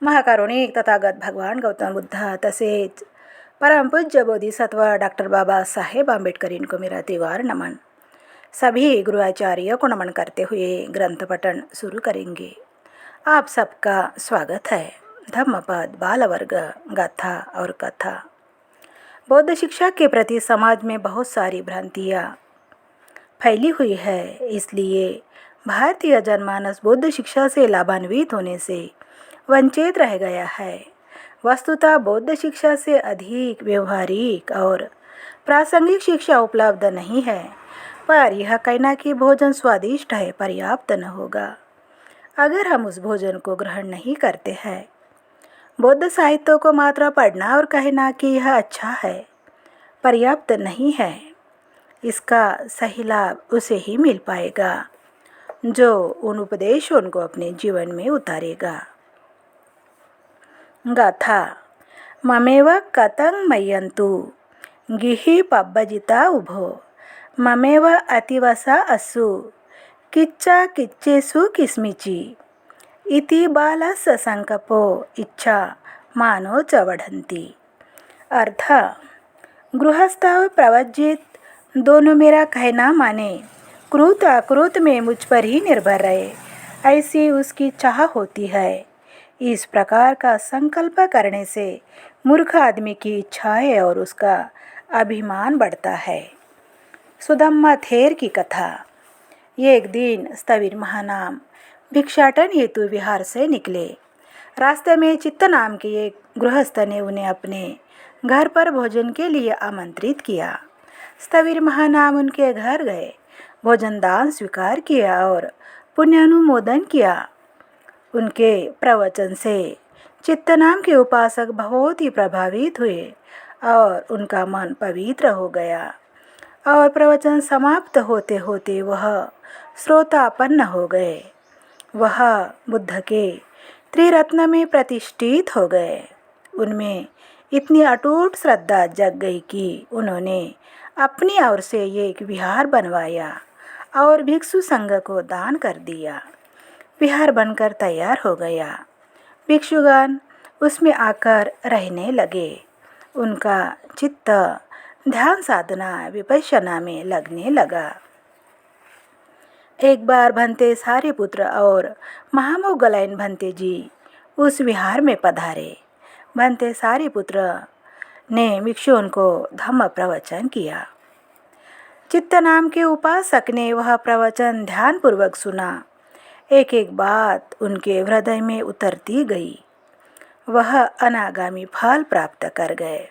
महाकारुणिक तथागत भगवान गौतम बुद्ध तसेच परमपूज्य बोधिसत्व डॉक्टर बाबा साहेब आम्बेडकर इनको मेरा त्रिवार नमन। सभी गुरुआचार्य को नमन करते हुए ग्रंथ पठन शुरू करेंगे। आप सबका स्वागत है। धम्मपद बालवर्ग गाथा और कथा। बौद्ध शिक्षा के प्रति समाज में बहुत सारी भ्रांतियाँ फैली हुई है, इसलिए भारतीय जनमानस बौद्ध शिक्षा से लाभान्वित होने से वंचित रह गया है। वस्तुतः बौद्ध शिक्षा से अधिक व्यवहारिक और प्रासंगिक शिक्षा उपलब्ध नहीं है, पर यह कहना कि भोजन स्वादिष्ट है पर्याप्त न होगा अगर हम उस भोजन को ग्रहण नहीं करते हैं। बौद्ध साहित्य को मात्र पढ़ना और कहना कि यह अच्छा है पर्याप्त नहीं है। इसका सही लाभ उसे ही मिल पाएगा जो उन उपदेशों को अपने जीवन में उतारेगा। गाथा। ममेव कतं मय्यन्तु गिहि पब्बजिता उभो ममेव अतिवसा असु किच्चा किच्चेषु किस्मिचि इति बालस्य संकपो इच्छा मानो च बढ़न्ति। अर्थ, गृहस्थ और प्रवज्जित दोनों मेरा कहना माने, क्रूत अक्रूत में मुझ पर ही निर्भर रहे, ऐसी उसकी चाह होती है। इस प्रकार का संकल्प करने से मूर्ख आदमी की इच्छाएं और उसका अभिमान बढ़ता है। सुधम्मा थेर की कथा। एक दिन स्थविर महानाम भिक्षाटन हेतु विहार से निकले। रास्ते में चित्त नाम के एक गृहस्थ ने उन्हें अपने घर पर भोजन के लिए आमंत्रित किया। स्थविर महानाम उनके घर गए, भोजन दान स्वीकार किया और पुण्यानुमोदन किया। उनके प्रवचन से चित्त नाम के उपासक बहुत ही प्रभावित हुए और उनका मन पवित्र हो गया और प्रवचन समाप्त होते होते वह श्रोतापन्न हो गए। वह बुद्ध के त्रिरत्न में प्रतिष्ठित हो गए। उनमें इतनी अटूट श्रद्धा जग गई कि उन्होंने अपनी ओर से एक विहार बनवाया और भिक्षु संघ को दान कर दिया। विहार बनकर तैयार हो गया। भिक्षुगण उसमें आकर रहने लगे। उनका चित्त ध्यान साधना विपश्यना में लगने लगा। एक बार भंते सारिपुत्र और महामोगलायन भंते जी उस विहार में पधारे। भंते सारिपुत्र ने भिक्षुओं को धम्म प्रवचन किया। चित्त नाम के उपासक ने वह प्रवचन ध्यानपूर्वक सुना। एक एक बात उनके हृदय में उतरती गई। वह अनागामी फल प्राप्त कर गए।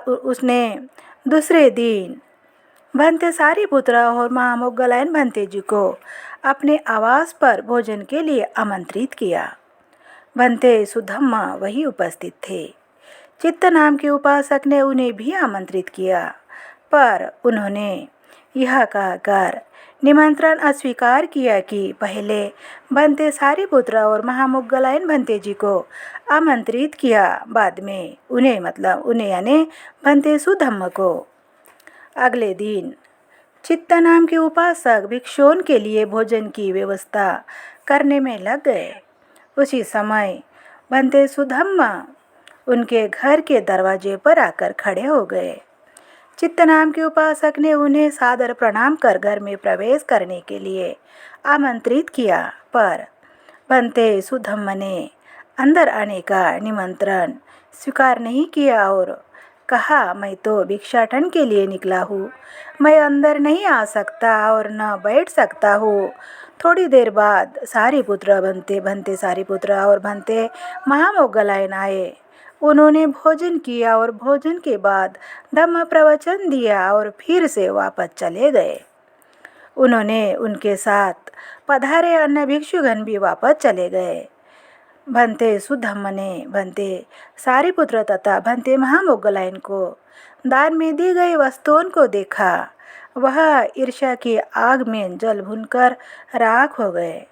उसने दूसरे दिन भंते सारिपुत्र और महामोगलायन भंते जी को अपने आवास पर भोजन के लिए आमंत्रित किया। भंते सुधम्मा वही उपस्थित थे। चित्त नाम के उपासक ने उन्हें भी आमंत्रित किया, पर उन्होंने यह कहकर निमंत्रण अस्वीकार किया कि पहले भंते सारिपुत्र और महामोगलायन भंते जी को आमंत्रित किया, बाद में उन्हें यानी भंते सुधम्म को। अगले दिन चित्त नाम के उपासक भिक्षुओं के लिए भोजन की व्यवस्था करने में लग गए। उसी समय भंते सुधम्म उनके घर के दरवाजे पर आकर खड़े हो गए। चित्त नाम के उपासक ने उन्हें सादर प्रणाम कर घर में प्रवेश करने के लिए आमंत्रित किया, पर भंते सुधम्म ने अंदर आने का निमंत्रण स्वीकार नहीं किया और कहा, मैं तो भिक्षाटन के लिए निकला हूँ, मैं अंदर नहीं आ सकता और न बैठ सकता हूँ। थोड़ी देर बाद सारिपुत्र भंते सारिपुत्र और भंते महामोगलायन आए। उन्होंने भोजन किया और भोजन के बाद धम्म प्रवचन दिया और फिर से वापस चले गए। उन्होंने उनके साथ पधारे अन्य भिक्षुगण भी वापस चले गए। भंते सुधम्म ने भंते सारिपुत्र तथा भंते महामोगलायन को दान में दी गई वस्तुओं को देखा। वह ईर्ष्या की आग में जल भूनकर राख हो गए।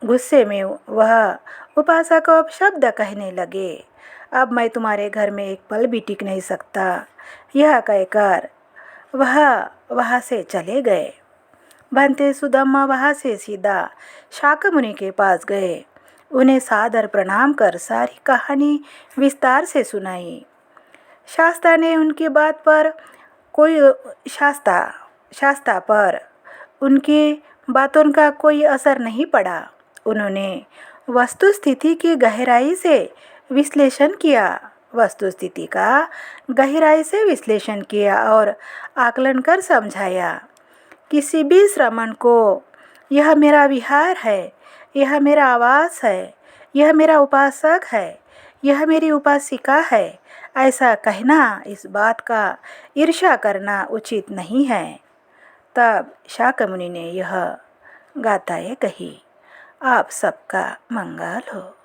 गुस्से में वह उपासक को अपशब्द कहने लगे, अब मैं तुम्हारे घर में एक पल भी टिक नहीं सकता। यह कहकर वह वहाँ से चले गए। भंते सुधम्मा वहाँ से सीधा शाक्यमुनि के पास गए। उन्हें सादर प्रणाम कर सारी कहानी विस्तार से सुनाई। शास्ता ने उनकी बात पर कोई शास्ता पर उनकी बातों का कोई असर नहीं पड़ा। उन्होंने वस्तुस्थिति की गहराई से विश्लेषण किया और आकलन कर समझाया। किसी भी श्रमण को यह मेरा विहार है, यह मेरा आवास है, यह मेरा उपासक है, यह मेरी उपासिका है, ऐसा कहना, इस बात का ईर्ष्या करना उचित नहीं है। तब शाक्यमुनि ने यह गाथाएं कही। आप सबका मंगल हो।